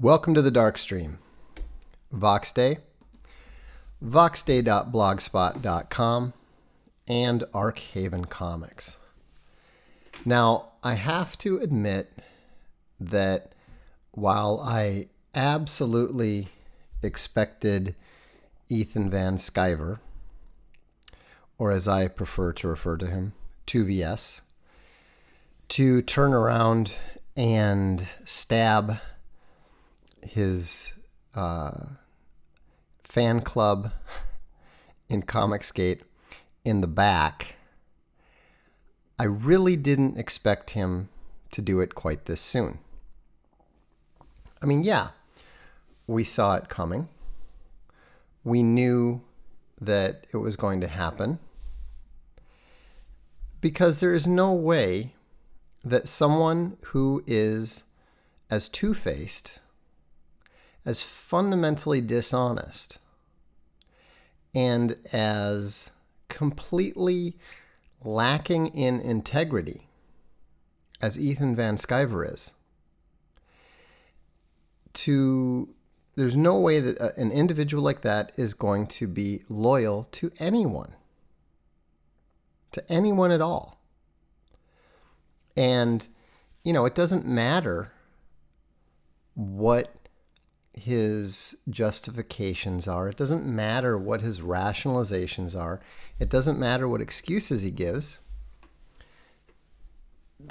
Welcome to the Darkstream. Voxday, voxday.blogspot.com, and Arkhaven Comics. Now, I have to admit that while I absolutely expected Ethan Van Sciver, or as I prefer to refer to him, 2VS, to turn around and stab his fan club in ComicsGate in the back, I really didn't expect him to do it quite this soon. I mean, yeah, we saw it coming. We knew that it was going to happen because there is no way that someone who is as two-faced, as fundamentally dishonest, and as completely lacking in integrity as Ethan Van Sciver is, there's no way that an individual like that is going to be loyal to anyone at all. And, it doesn't matter what his justifications are. It doesn't matter what his rationalizations are. It doesn't matter what excuses he gives.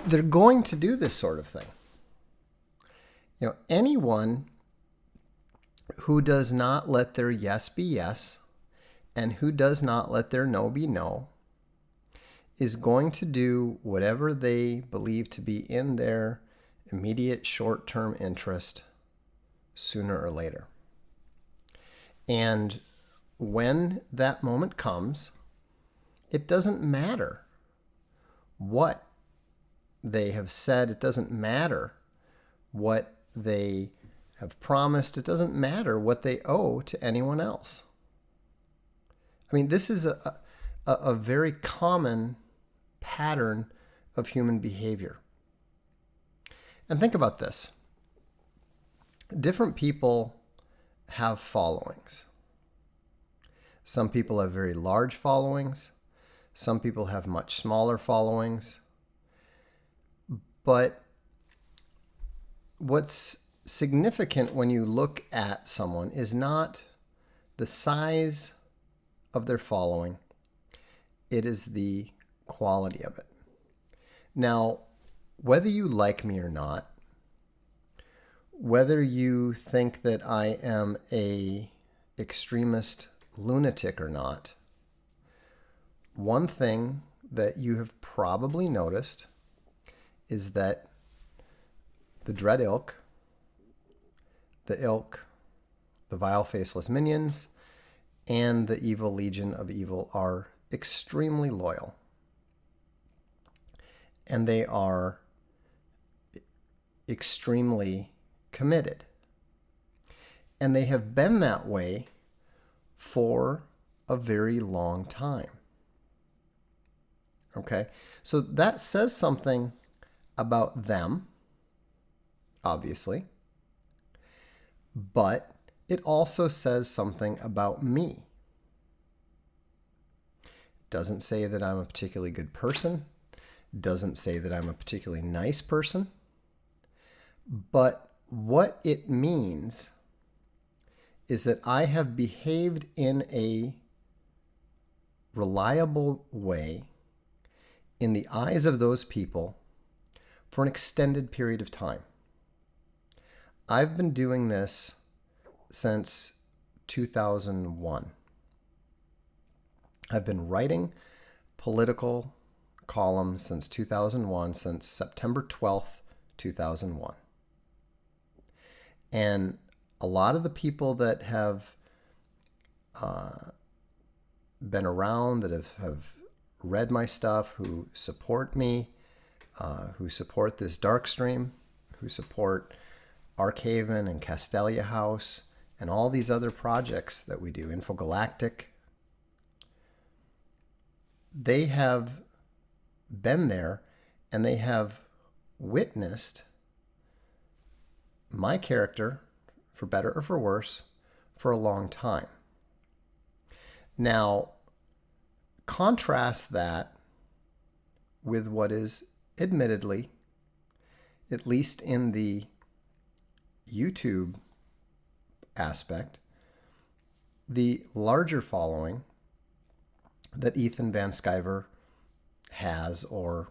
They're going to do this sort of thing. Anyone who does not let their yes be yes and who does not let their no be no is going to do whatever they believe to be in their immediate short-term interest sooner or later. And when that moment comes, it doesn't matter what they have said. It doesn't matter what they have promised. It doesn't matter what they owe to anyone else. I mean, this is a very common pattern of human behavior. And think about this. Different people have followings. Some people have very large followings. Some people have much smaller followings. But what's significant when you look at someone is not the size of their following. It is the quality of it. Now, whether you like me or not, whether you think that I am a extremist lunatic or not, one thing that you have probably noticed is that the Dread Ilk, the Vile Faceless Minions, and the Evil Legion of Evil are extremely loyal. And they are extremely committed. And they have been that way for a very long time. Okay? So that says something about them, obviously. But it also says something about me. It doesn't say that I'm a particularly good person. It doesn't say that I'm a particularly nice person. But what it means is that I have behaved in a reliable way in the eyes of those people for an extended period of time. I've been doing this since 2001. I've been writing political columns since 2001, since September 12th, 2001. And a lot of the people that have been around, that have read my stuff, who support me, who support this Darkstream, who support Arkhaven and Castelia House, and all these other projects that we do, Infogalactic, they have been there and they have witnessed my character for better or for worse, for a long time. Now, contrast that with what is admittedly, at least in the YouTube aspect, the larger following that Ethan Van Sciver has, or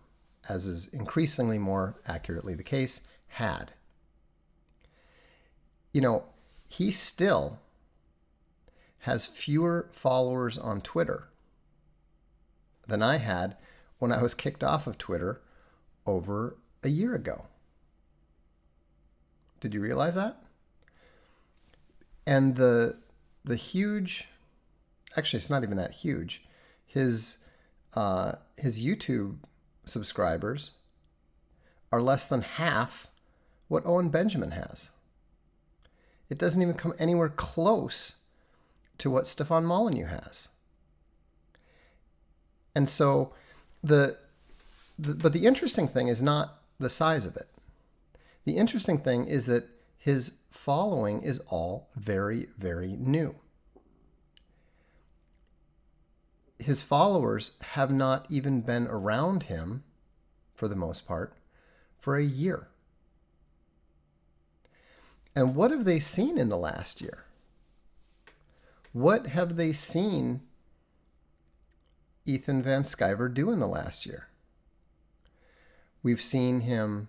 as is increasingly more accurately the case, had. You know, he still has fewer followers on Twitter than I had when I was kicked off of Twitter over a year ago. Did you realize that? And the huge, actually it's not even that huge, his YouTube subscribers are less than half what Owen Benjamin has. It doesn't even come anywhere close to what Stefan Molyneux has. And so but the interesting thing is not the size of it. The interesting thing is that his following is all very, very new. His followers have not even been around him, for the most part, for a year. And what have they seen in the last year? What have they seen Ethan Van Sciver do in the last year? We've seen him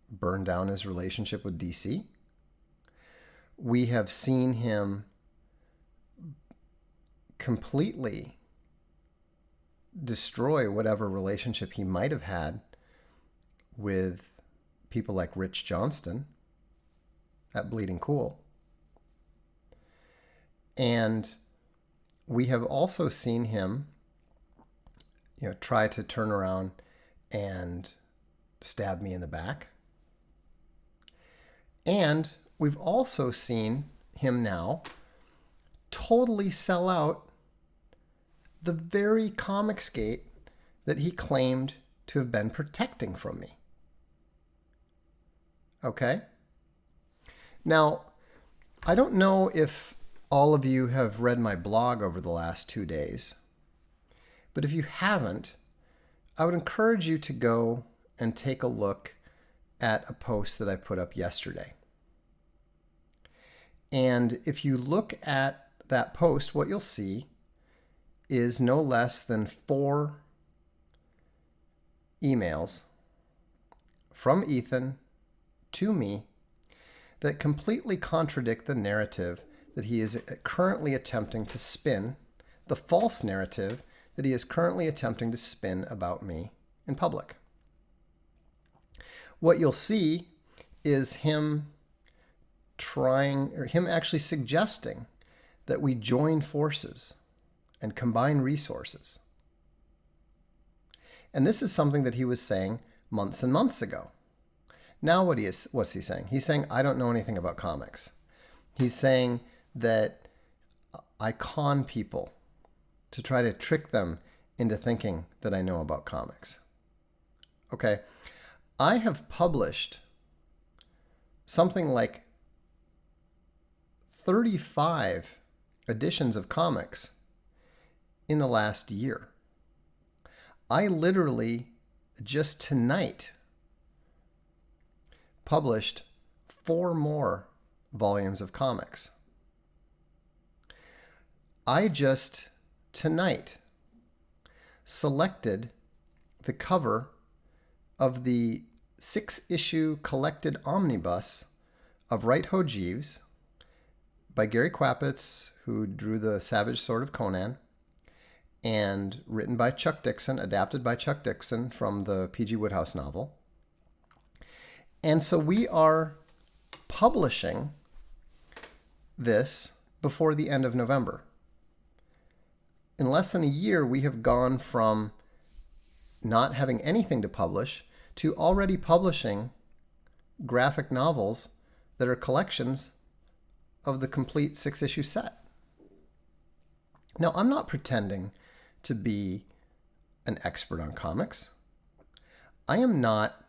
burn down his relationship with DC. We have seen him completely destroy whatever relationship he might have had with people like Rich Johnston at Bleeding Cool. And we have also seen him, try to turn around and stab me in the back. And we've also seen him now totally sell out the very ComicsGate that he claimed to have been protecting from me. Okay? Now, I don't know if all of you have read my blog over the last 2 days, but if you haven't, I would encourage you to go and take a look at a post that I put up yesterday. And if you look at that post, what you'll see is no less than 4 emails from Ethan to me that completely contradict the narrative that he is currently attempting to spin, the false narrative that he is currently attempting to spin about me in public. What you'll see is him actually suggesting that we join forces and combine resources. And this is something that he was saying months and months ago. Now what's he saying? He's saying, I don't know anything about comics. He's saying that I con people to try to trick them into thinking that I know about comics. Okay, I have published something like 35 editions of comics in the last year. I literally just tonight published 4 more volumes of comics. I just tonight selected the cover of the 6-issue collected omnibus of Right Ho Jeeves by Gary Kwapitz, who drew the Savage Sword of Conan, and written by Chuck Dixon, adapted by Chuck Dixon from the P.G. Wodehouse novel. And so we are publishing this before the end of November. In less than a year, we have gone from not having anything to publish to already publishing graphic novels that are collections of the complete 6-issue set. Now, I'm not pretending to be an expert on comics. I am not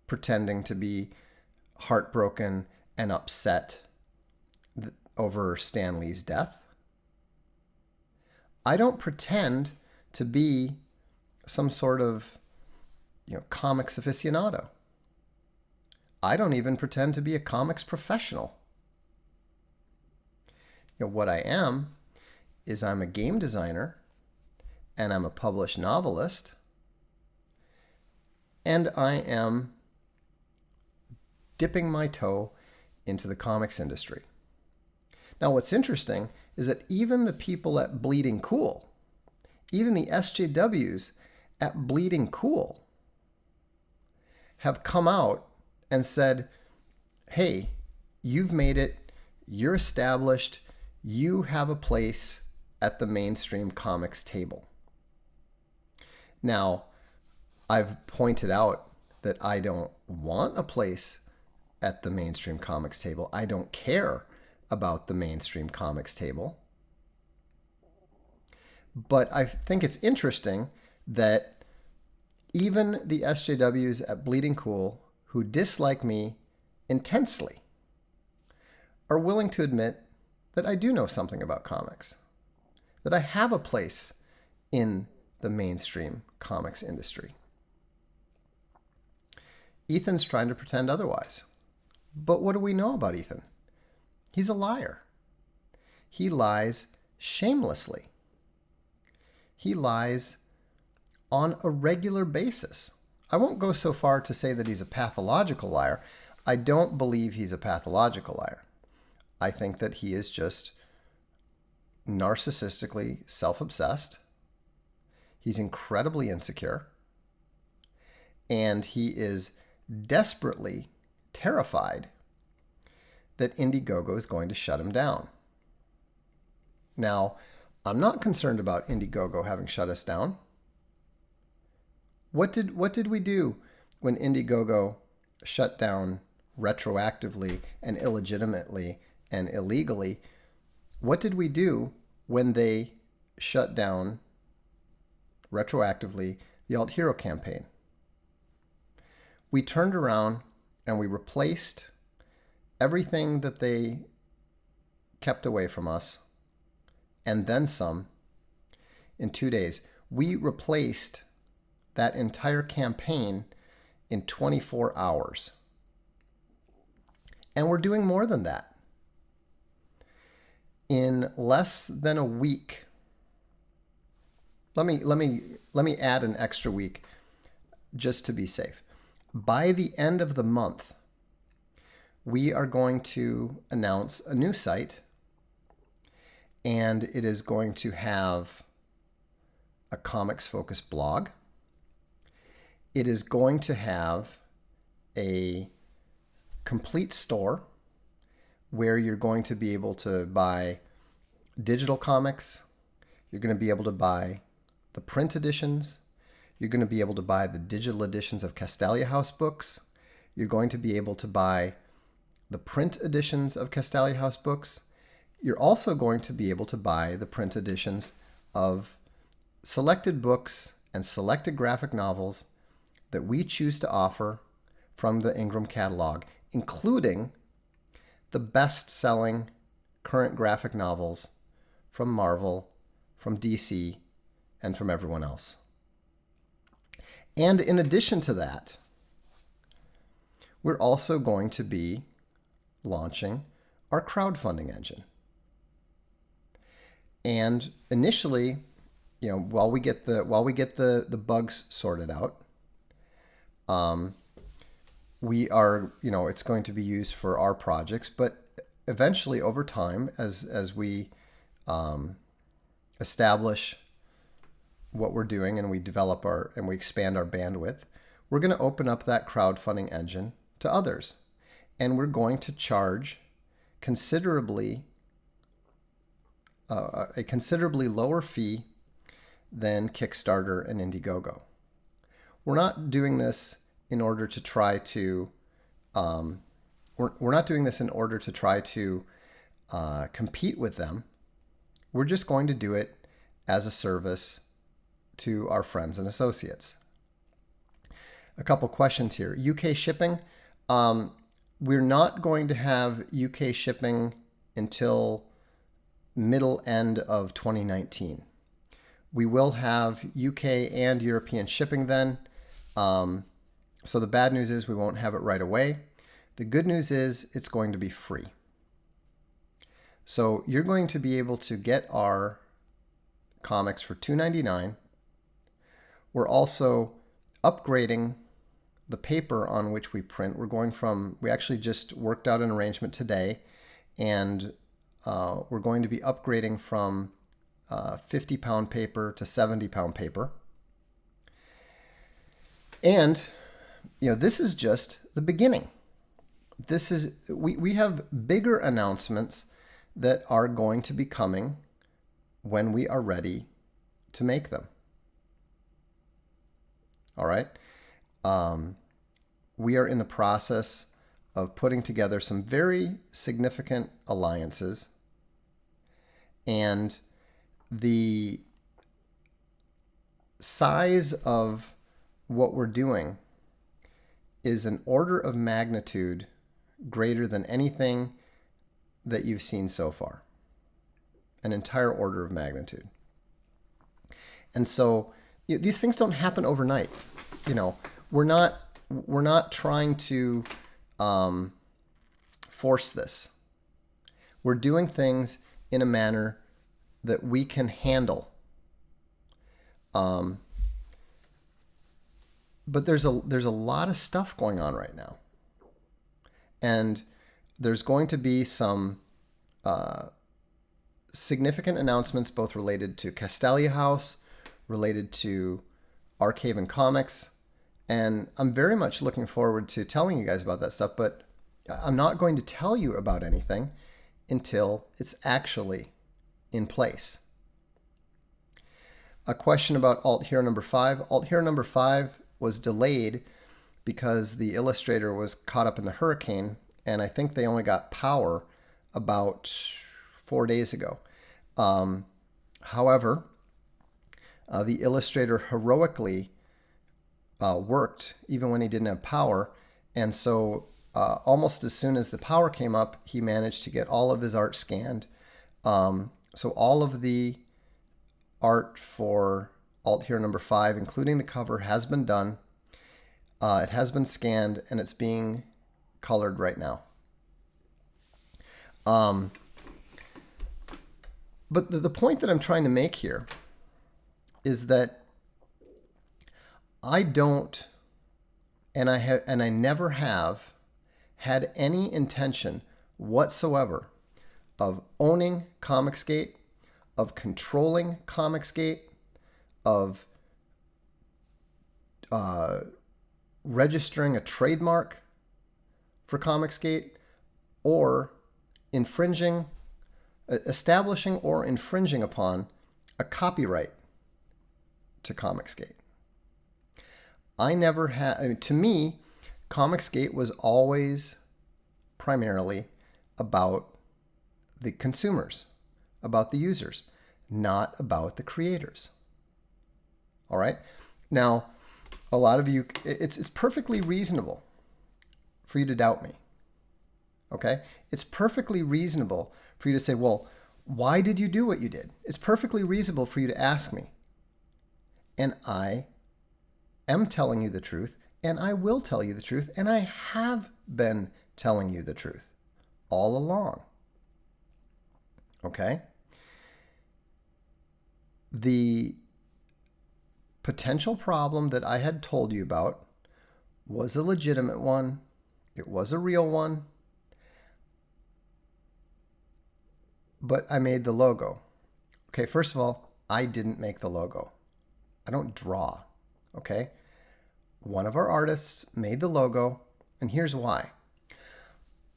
pretending to be heartbroken and upset over Stan Lee's death. I don't pretend to be some sort of, comics aficionado. I don't even pretend to be a comics professional. What I am is I'm a game designer, and I'm a published novelist, and I am dipping my toe into the comics industry. Now, what's interesting is that even the people at Bleeding Cool, even the SJWs at Bleeding Cool, have come out and said, hey, you've made it, you're established, you have a place at the mainstream comics table. Now, I've pointed out that I don't want a place at the mainstream comics table. I don't care about the mainstream comics table. But I think it's interesting that even the SJWs at Bleeding Cool, who dislike me intensely, are willing to admit that I do know something about comics, that I have a place in the mainstream comics industry. Ethan's trying to pretend otherwise. But what do we know about Ethan? He's a liar. He lies shamelessly. He lies on a regular basis. I won't go so far to say that he's a pathological liar. I don't believe he's a pathological liar. I think that he is just narcissistically self-obsessed. He's incredibly insecure. And he is desperately terrified that Indiegogo is going to shut him down. Now, I'm not concerned about Indiegogo having shut us down. What did we do when Indiegogo shut down retroactively and illegitimately and illegally? What did we do when they shut down retroactively the Alt Hero campaign? We turned around and we replaced everything that they kept away from us, and then some, in 2 days. We replaced that entire campaign in 24 hours. And we're doing more than that. In less than a week, let me add an extra week just to be safe. By the end of the month, we are going to announce a new site, and it is going to have a comics-focused blog. It is going to have a complete store where you're going to be able to buy digital comics. You're going to be able to buy the print editions. You're going to be able to buy the digital editions of Castalia House books. You're going to be able to buy the print editions of Castalia House books. You're also going to be able to buy the print editions of selected books and selected graphic novels that we choose to offer from the Ingram catalog, including the best-selling current graphic novels from Marvel, from DC, and from everyone else. And in addition to that, we're also going to be launching our crowdfunding engine. And initially, while we get the bugs sorted out, we are, it's going to be used for our projects, but eventually over time, as we establish what we're doing and we develop and we expand our bandwidth, we're going to open up that crowdfunding engine to others. And we're going to charge a considerably lower fee than Kickstarter and Indiegogo. We're not doing this in order to try to compete with them. We're just going to do it as a service to our friends and associates. A couple questions here. UK shipping. We're not going to have UK shipping until middle end of 2019. We will have UK and European shipping then. So the bad news is we won't have it right away. The good news is it's going to be free. So you're going to be able to get our comics for $2.99. We're also upgrading the paper on which we print. We actually just worked out an arrangement today, and we're going to be upgrading from 50-pound paper to 70-pound paper. And this is just the beginning. We have bigger announcements that are going to be coming when we are ready to make them. All right. We are in the process of putting together some very significant alliances, and the size of what we're doing is an order of magnitude greater than anything that you've seen so far. An entire order of magnitude. And so these things don't happen overnight. We're not trying to force this. We're doing things in a manner that we can handle. But there's a lot of stuff going on right now. And there's going to be some significant announcements, both related to Castalia House, related to Archaven Comics, and I'm very much looking forward to telling you guys about that stuff, but I'm not going to tell you about anything until it's actually in place. A question about Alt Hero number 5. Alt Hero number 5 was delayed because the illustrator was caught up in the hurricane, and I think they only got power about 4 days ago. However, the illustrator heroically worked even when he didn't have power, and so almost as soon as the power came up, he managed to get all of his art scanned. So all of the art for Alt Hero number 5, including the cover, has been done. It has been scanned, and it's being colored right now. But the point that I'm trying to make here is that I don't, and I never have had any intention whatsoever of owning ComicsGate, of controlling ComicsGate, of registering a trademark for ComicsGate, or establishing or infringing upon a copyright to ComicsGate. I never had, to me, ComicsGate was always primarily about the consumers, about the users, not about the creators. All right? Now, a lot of you, it's perfectly reasonable for you to doubt me. Okay? It's perfectly reasonable for you to say, well, why did you do what you did? It's perfectly reasonable for you to ask me. And I am telling you the truth, and I will tell you the truth, and I have been telling you the truth all along. Okay? The potential problem that I had told you about was a legitimate one. It was a real one. But I made the logo. Okay, first of all, I didn't make the logo. I don't draw. Okay? One of our artists made the logo, and here's why.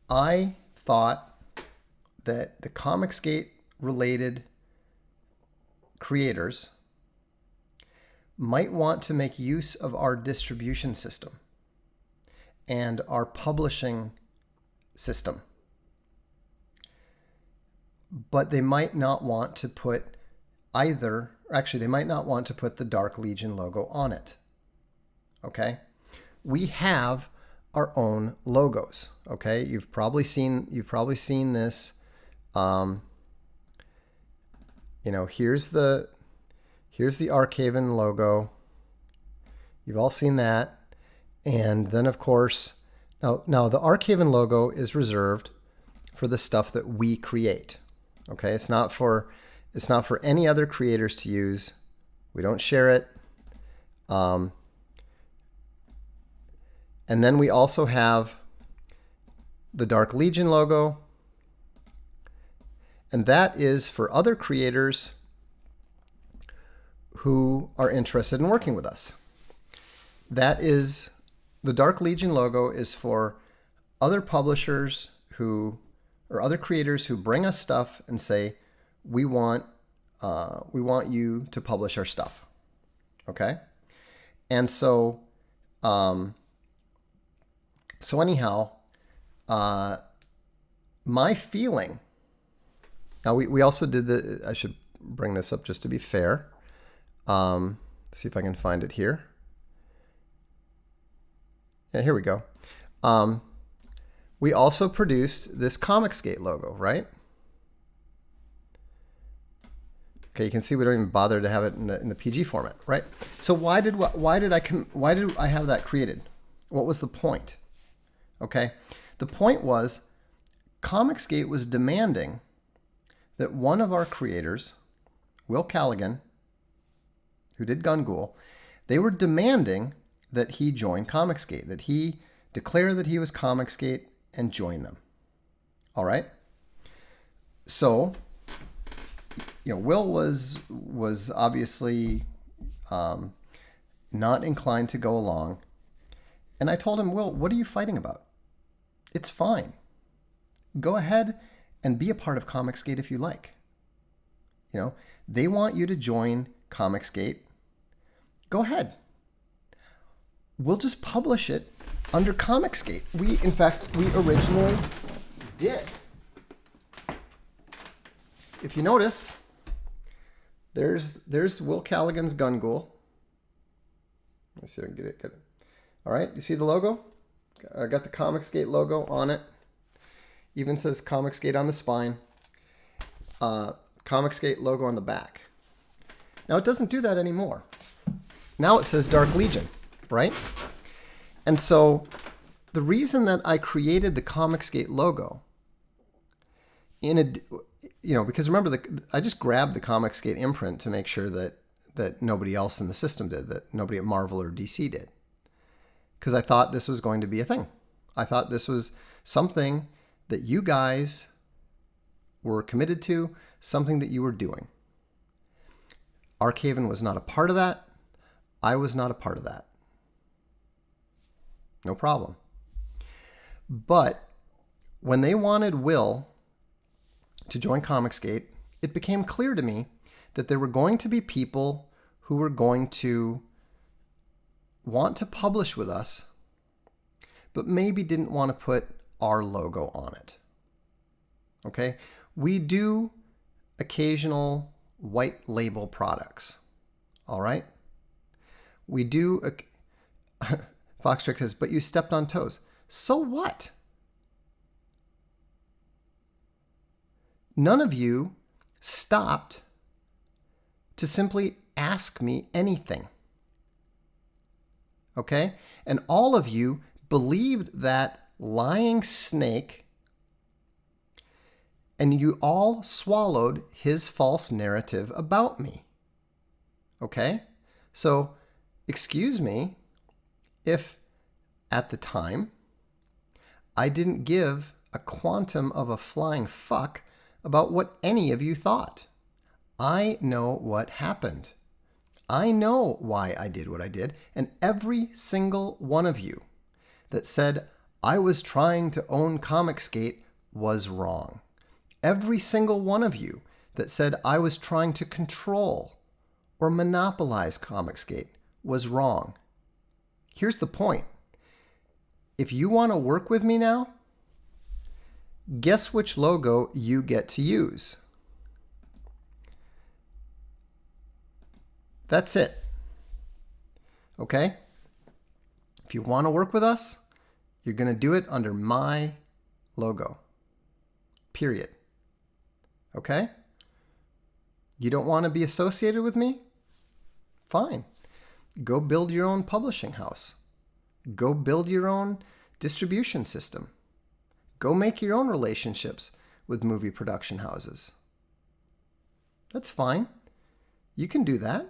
I thought that the ComicsGate related creators might want to make use of our distribution system and our publishing system. But they might not want to put they might not want to put the Dark Legion logo on it. Okay? We have our own logos. Okay? You've probably seen this You know, here's the Archaven logo. You've all seen that. And then, of course, now the Archaven logo is reserved for the stuff that we create. Okay, it's not for any other creators to use. We don't share it. And then we also have the Dark Legion logo. And that is for other creators who are interested in working with us. That is, the Dark Legion logo is for other publishers who, or other creators who bring us stuff and say, we want you to publish our stuff. Okay? And so, anyhow, my feeling, now we also did I should bring this up just to be fair. See if I can find it here. Yeah, here we go. We also produced this ComicsGate logo, right? Okay, you can see we don't even bother to have it in the PG format, right? So why did I have that created? What was the point? Okay, the point was ComicsGate was demanding that one of our creators, Will Callaghan, who did Gungool, they were demanding that he join ComicsGate, that he declare that he was ComicsGate and join them. All right. So, you know, Will was obviously not inclined to go along, and I told him, Will, what are you fighting about? It's fine. Go ahead and be a part of ComicsGate if you like. You know, they want you to join ComicsGate. Go ahead. We'll just publish it under ComicsGate. In fact, we originally did. If you notice, there's Will Callaghan's Gungool. Let's see if I can get it. All right, you see the logo? I got the ComicsGate logo on it. Even says ComicsGate on the spine. ComicsGate logo on the back. Now it doesn't do that anymore. Now it says Dark Legion, right? And so the reason that I created the ComicsGate logo because remember, I just grabbed the ComicsGate imprint to make sure that nobody else in the system did, that nobody at Marvel or DC did. Because I thought this was going to be a thing. I thought this was something that you guys were committed to, something that you were doing. Archaven was not a part of that. I was not a part of that. No problem. But when they wanted Will to join ComicsGate, it became clear to me that there were going to be people who were going to want to publish with us, but maybe didn't want to put our logo on it. Okay? We do occasional white label products. All right? We do. Foxtrick says, but you stepped on toes. So what? None of you stopped to simply ask me anything. Okay? And all of you believed that lying snake, and you all swallowed his false narrative about me. Okay? So, excuse me if at the time I didn't give a quantum of a flying fuck about what any of you thought. I know what happened. I know why I did what I did, and every single one of you that said I was trying to own ComicsGate was wrong. Every single one of you that said I was trying to control or monopolize ComicsGate was wrong. Here's the point. If you want to work with me now, guess which logo you get to use. That's it. Okay? If you want to work with us, you're going to do it under my logo. Period. Okay? You don't want to be associated with me? Fine. Go build your own publishing house. Go build your own distribution system. Go make your own relationships with movie production houses. That's fine. You can do that.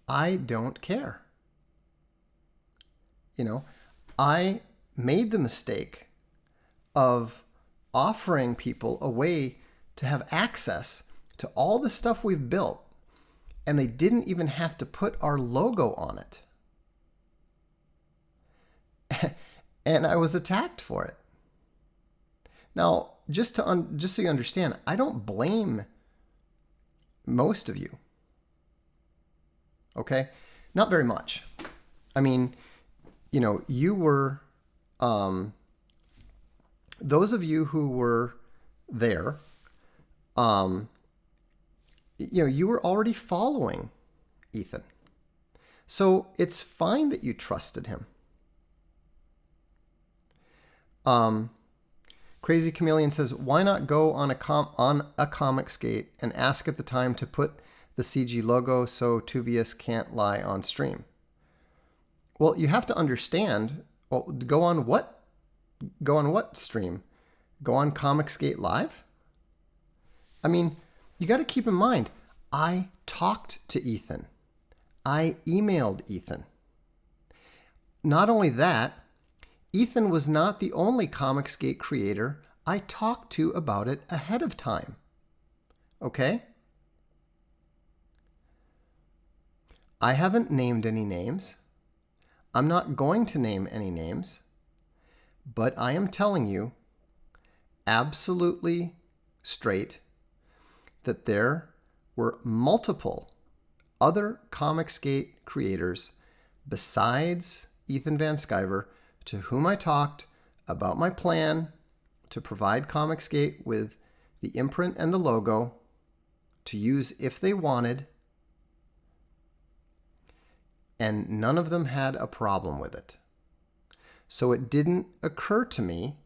I don't care. I made the mistake of offering people a way to have access to all the stuff we've built, and they didn't even have to put our logo on it. And I was attacked for it. Now, just so you understand, I don't blame most of you. Okay? Not very much. I mean, you were, those of you who were there, you were already following Ethan. So it's fine that you trusted him. Crazy Chameleon says, why not go on a ComicsGate and ask at the time to put the CG logo so Tuvius can't lie on stream? Well, you have to understand, go on what stream? Go on ComicsGate Live? I mean, you got to keep in mind, I talked to Ethan. I emailed Ethan. Not only that, Ethan was not the only ComicsGate creator I talked to about it ahead of time. Okay? I haven't named any names. I'm not going to name any names. But I am telling you, absolutely straight, that there were multiple other ComicsGate creators besides Ethan Van Sciver to whom I talked about my plan to provide ComicsGate with the imprint and the logo to use if they wanted, and none of them had a problem with it. So it didn't occur to me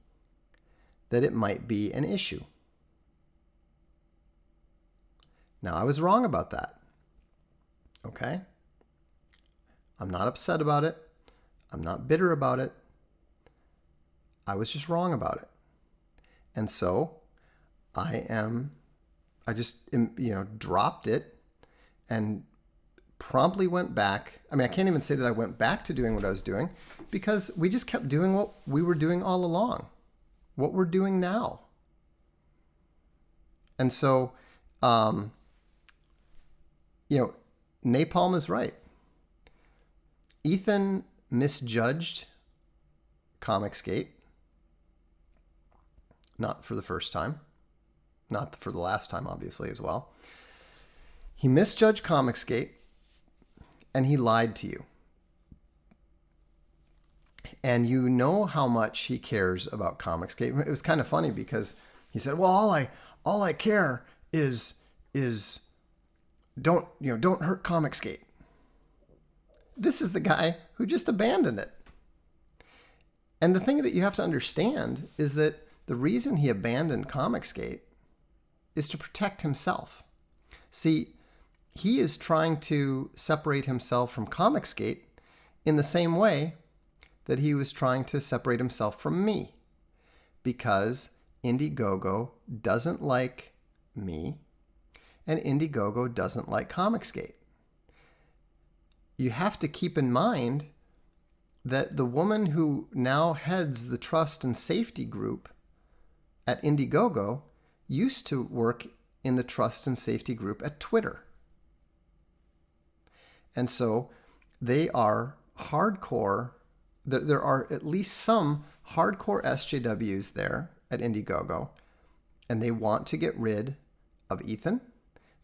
that it might be an issue. Now, I was wrong about that. Okay? I'm not upset about it. I'm not bitter about it. I was just wrong about it. And so I just dropped it and promptly went back. I mean, I can't even say that I went back to doing what I was doing because we just kept doing what we were doing all along, what we're doing now. And so, Napalm is right. Ethan misjudged ComicsGate. Not for the first time. Not for the last time, obviously, as well. He misjudged ComicsGate, and he lied to you. And you know how much he cares about ComicsGate. It was kind of funny because he said, "Well, all I care is don't hurt ComicsGate." This is the guy who just abandoned it. And the thing that you have to understand is that the reason he abandoned ComicsGate is to protect himself. See, he is trying to separate himself from ComicsGate in the same way that he was trying to separate himself from me, because Indiegogo doesn't like me and Indiegogo doesn't like ComicsGate. You have to keep in mind that the woman who now heads the trust and safety group at Indiegogo used to work in the trust and safety group at Twitter. And so they are hardcore. There are at least some hardcore SJWs there at Indiegogo, and they want to get rid of Ethan.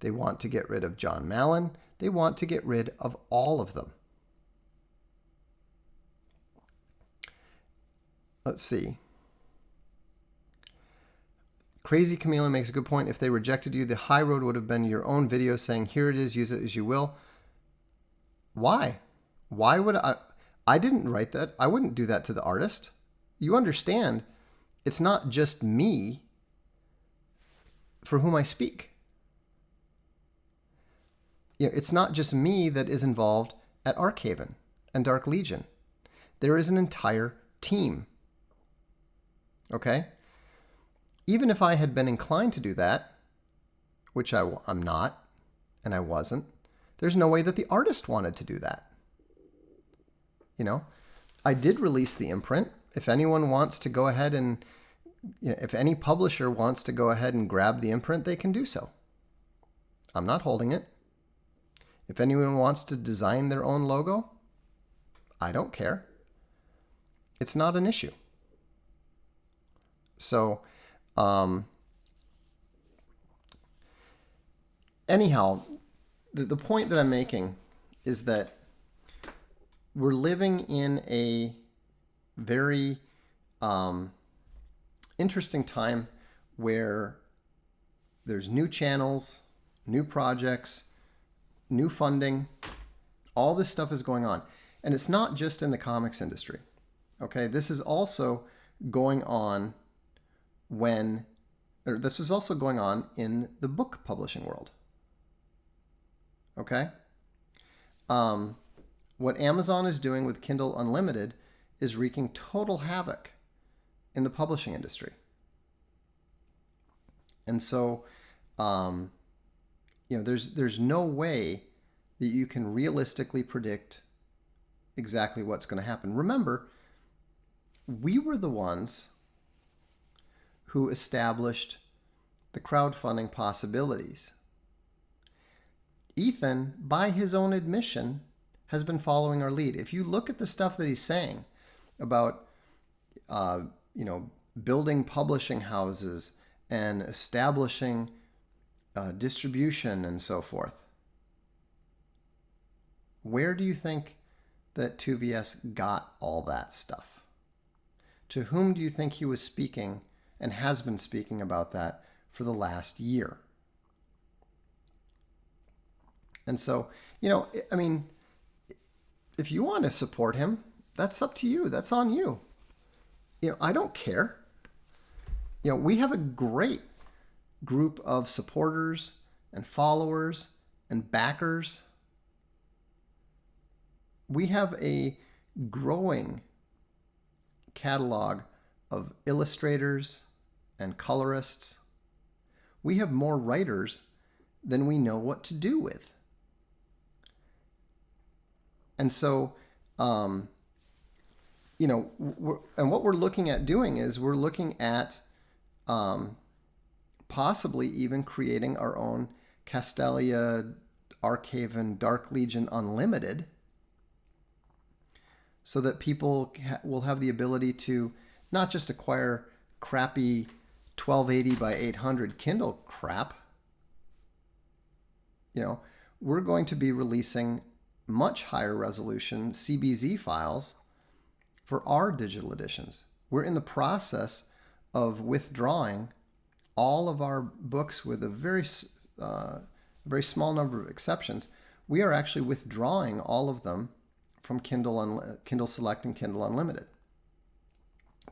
They want to get rid of John Mallon. They want to get rid of all of them. Let's see. Crazy Chameleon makes a good point. If they rejected you, the high road would have been your own video saying, "Here it is, use it as you will." Why? Why would I? I didn't write that. I wouldn't do that to the artist. You understand, it's not just me for whom I speak. It's not just me that is involved at Arkhaven and Dark Legion. There is an entire team. Okay? Even if I had been inclined to do that, which I'm not, and I wasn't, there's no way that the artist wanted to do that. I did release the imprint. If anyone wants to go ahead and, if any publisher wants to go ahead and grab the imprint, they can do so. I'm not holding it. If anyone wants to design their own logo, I don't care. It's not an issue. So, anyhow, the point that I'm making is that we're living in a very interesting time where there's new channels, new projects, new funding. All this stuff is going on. And it's not just in the comics industry. Okay, this is also going on this is also going on in the book publishing world. Okay? What Amazon is doing with Kindle Unlimited is wreaking total havoc in the publishing industry. And so, there's no way that you can realistically predict exactly what's going to happen. Remember, we were the ones who established the crowdfunding possibilities. Ethan, by his own admission, has been following our lead. If you look at the stuff that he's saying about, building publishing houses and establishing distribution and so forth, where do you think that 2VS got all that stuff? To whom do you think he was speaking and has been speaking about that for the last year? And so, if you want to support him, that's up to you. That's on you. I don't care. We have a great group of supporters and followers and backers. We have a growing catalog of illustrators and colorists. We have more writers than we know what to do with. And so, and what we're looking at doing is we're looking at possibly even creating our own Castelia, Arkhaven, Dark Legion Unlimited, so that people will have the ability to not just acquire crappy 1280 by 800 Kindle crap. We're going to be releasing much higher resolution CBZ files for our digital editions. We're in the process of withdrawing all of our books with a very small number of exceptions. We are actually withdrawing all of them from Kindle Select and Kindle Unlimited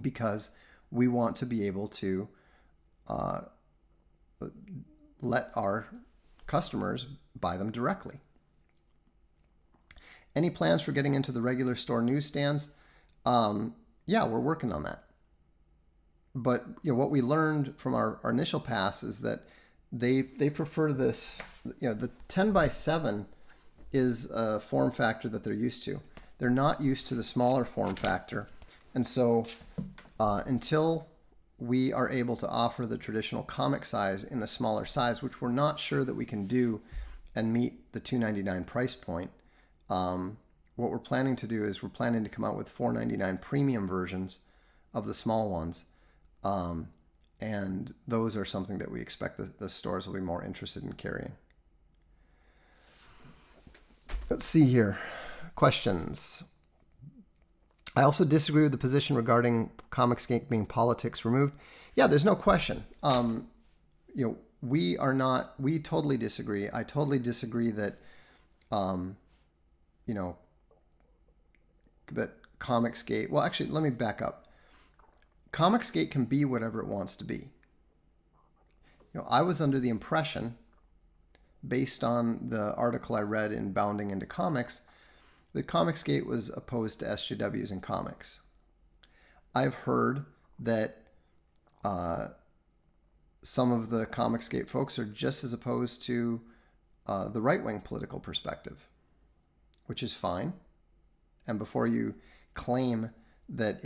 because we want to be able to let our customers buy them directly. Any plans for getting into the regular store newsstands? Yeah, we're working on that. But what we learned from our initial pass is that they prefer this. The 10 by 7 is a form factor that they're used to. They're not used to the smaller form factor, and so until we are able to offer the traditional comic size in the smaller size, which we're not sure that we can do and meet the $299 price point. What we're planning to do is we're planning to come out with $499 premium versions of the small ones. And those are something that we expect the stores will be more interested in carrying. Let's see here. Questions. I also disagree with the position regarding ComicsGate being politics removed. Yeah, there's no question. We totally disagree. I totally disagree that, that ComicsGate, well, actually, let me back up. ComicsGate can be whatever it wants to be. I was under the impression, based on the article I read in Bounding into Comics, that ComicsGate was opposed to SJWs in comics. I've heard that some of the ComicsGate folks are just as opposed to the right-wing political perspective, which is fine. And before you claim that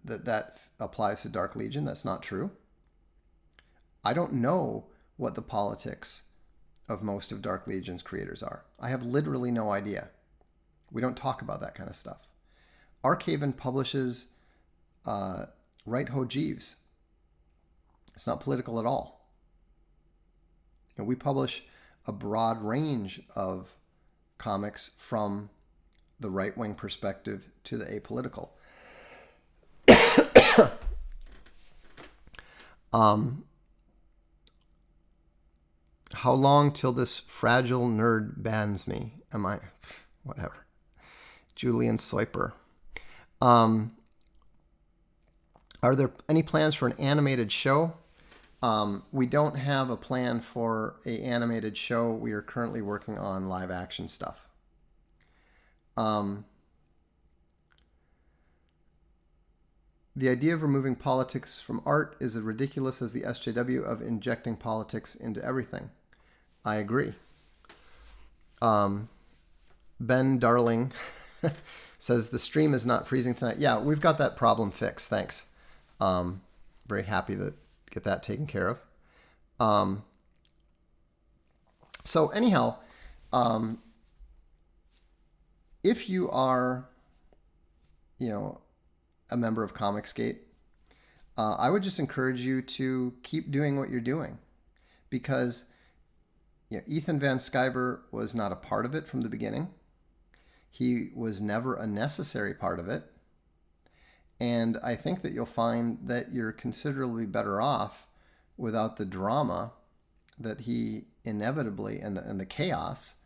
that applies to Dark Legion, that's not true. I don't know what the politics of most of Dark Legion's creators are. I have literally no idea. We don't talk about that kind of stuff. Archaven publishes Right Ho Jeeves. It's not political at all. We publish a broad range of comics from the right-wing perspective to the apolitical. How long till this fragile nerd bans me? Whatever. Julian Soiper. Are there any plans for an animated show? We don't have a plan for an animated show. We are currently working on live action stuff. The idea of removing politics from art is as ridiculous as the SJW of injecting politics into everything. I agree. Ben Darling says the stream is not freezing tonight. Yeah, we've got that problem fixed. Thanks. Very happy to get that taken care of. So anyhow, if you are, a member of ComicsGate, I would just encourage you to keep doing what you're doing, because Ethan Van Sciver was not a part of it from the beginning. He was never a necessary part of it. And I think that you'll find that you're considerably better off without the drama that he inevitably, and the chaos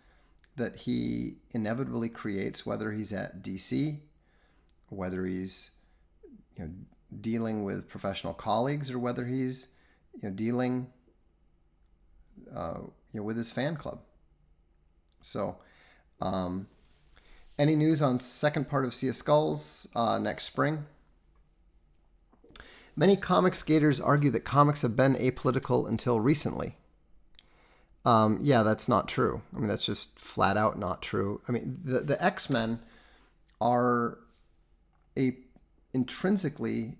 that he inevitably creates, whether he's at DC, whether he's dealing with professional colleagues, or whether he's dealing with his fan club. So any news on second part of Sea of Skulls next spring? Many comics skaters argue that comics have been apolitical until recently. Yeah, that's not true. I mean, that's just flat out not true. I mean, the X-Men are intrinsically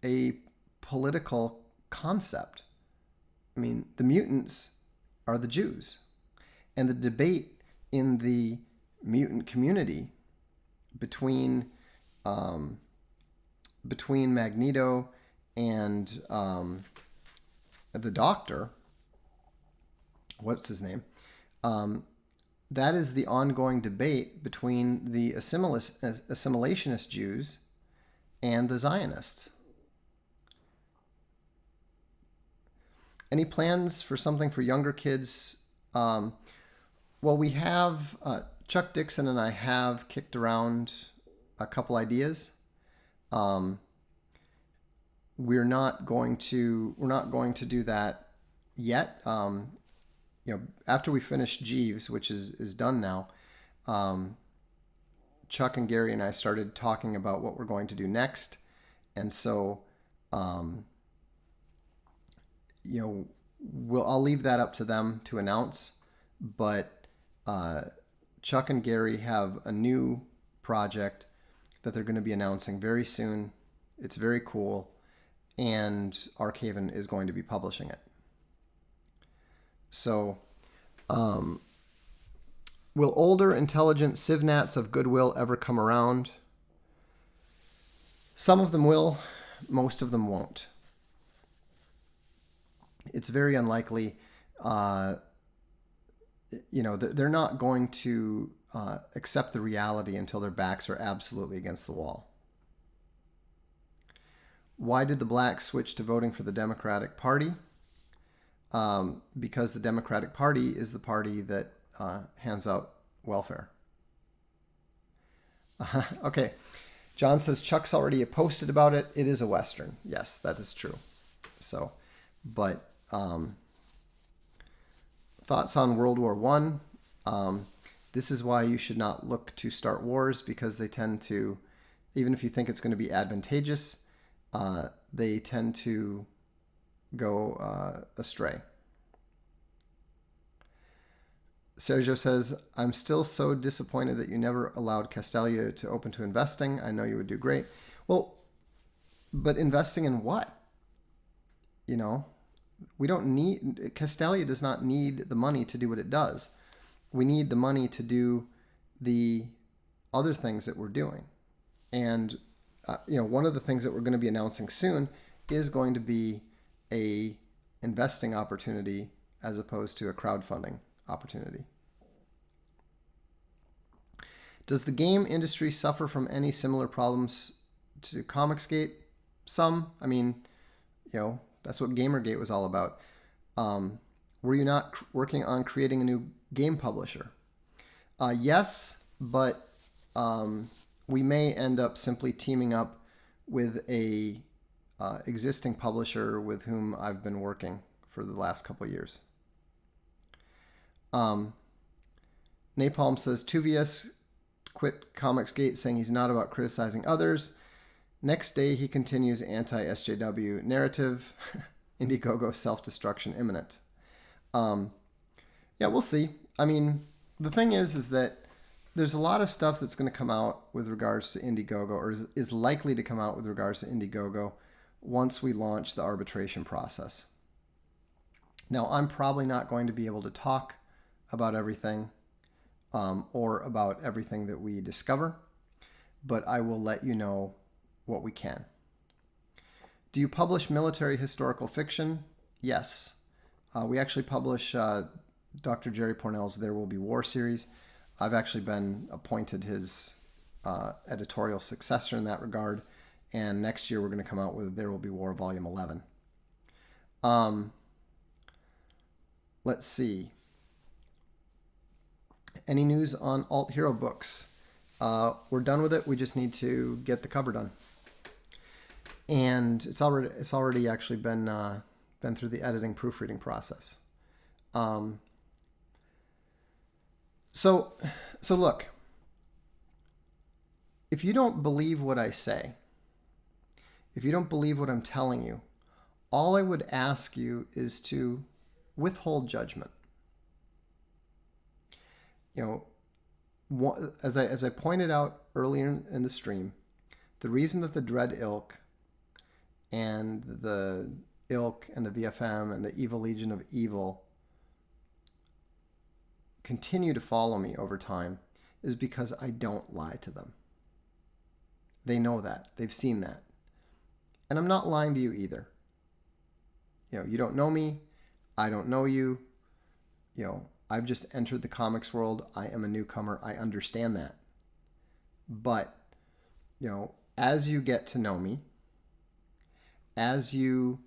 a political concept. I mean, the mutants are the Jews. And the debate in the mutant community between Magneto and the Doctor, what's his name? That is the ongoing debate between the assimilationist Jews and the Zionists. Any plans for something for younger kids? Well, we have Chuck Dixon and I have kicked around a couple ideas. We're not going to do that yet. After we finish Jeeves, which is done now, Chuck and Gary and I started talking about what we're going to do next, and so I'll leave that up to them to announce. But Chuck and Gary have a new project that they're going to be announcing very soon. It's very cool, and Archaven is going to be publishing it. So, will older, intelligent civnats of goodwill ever come around? Some of them will, most of them won't. It's very unlikely. They're not going to accept the reality until their backs are absolutely against the wall. Why did the blacks switch to voting for the Democratic Party? Because the Democratic Party is the party that hands out welfare. Okay. John says Chuck's already posted about it. It is a Western. Yes, that is true. So, but Thoughts on World War One. This is why you should not look to start wars, because they tend to, even if you think it's going to be advantageous, they tend to go astray. Sergio says, I'm still so disappointed that you never allowed Castellio to open to investing. I know you would do great. Well, but investing in what? You know, we don't need, Castellio does not need the money to do what it does. We need the money to do the other things that we're doing. And, one of the things that we're going to be announcing soon is going to be a investing opportunity as opposed to a crowdfunding opportunity. Does the game industry suffer from any similar problems to ComicsGate? Some. I mean, that's what Gamergate was all about. Were you not working on creating a new game publisher? Yes, but we may end up simply teaming up with a existing publisher with whom I've been working for the last couple of years. Napalm says 2VS quit ComicsGate saying he's not about criticizing others. Next day he continues anti-SJW narrative. Indiegogo self-destruction imminent. We'll see. I mean, the thing is that there's a lot of stuff that's going to come out with regards to Indiegogo, or is likely to come out with regards to Indiegogo once we launch the arbitration process. Now, I'm probably not going to be able to talk about everything or about everything that we discover, but I will let you know what we can. Do you publish military historical fiction? Yes. We actually publish Dr. Jerry Pornell's There Will Be War series. I've actually been appointed his editorial successor in that regard, and next year we're going to come out with There Will Be War Volume 11. Let's see. Any news on Alt Hero books? We're done with it. We just need to get the cover done, and it's already actually been through the editing proofreading process. So look, if you don't believe what I say, if you don't believe what I'm telling you, all I would ask you is to withhold judgment. As I pointed out earlier in the stream, the reason that the Dread Ilk and the Ilk and the VFM and the Evil Legion of Evil continue to follow me over time is because I don't lie to them. They know that. They've seen that. And I'm not lying to you either. You don't know me. I don't know you. I've just entered the comics world. I am a newcomer. I understand that. But, as you get to know me, as you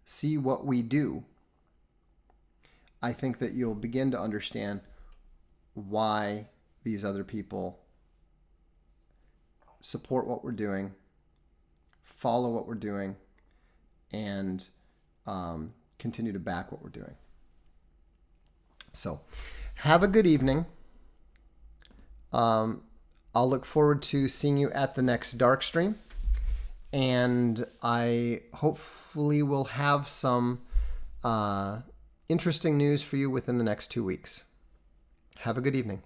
see what we do, I think that you'll begin to understand why these other people support what we're doing, follow what we're doing, and continue to back what we're doing. So, have a good evening. I'll look forward to seeing you at the next Darkstream, and I hopefully will have some interesting news for you within the next 2 weeks. Have a good evening.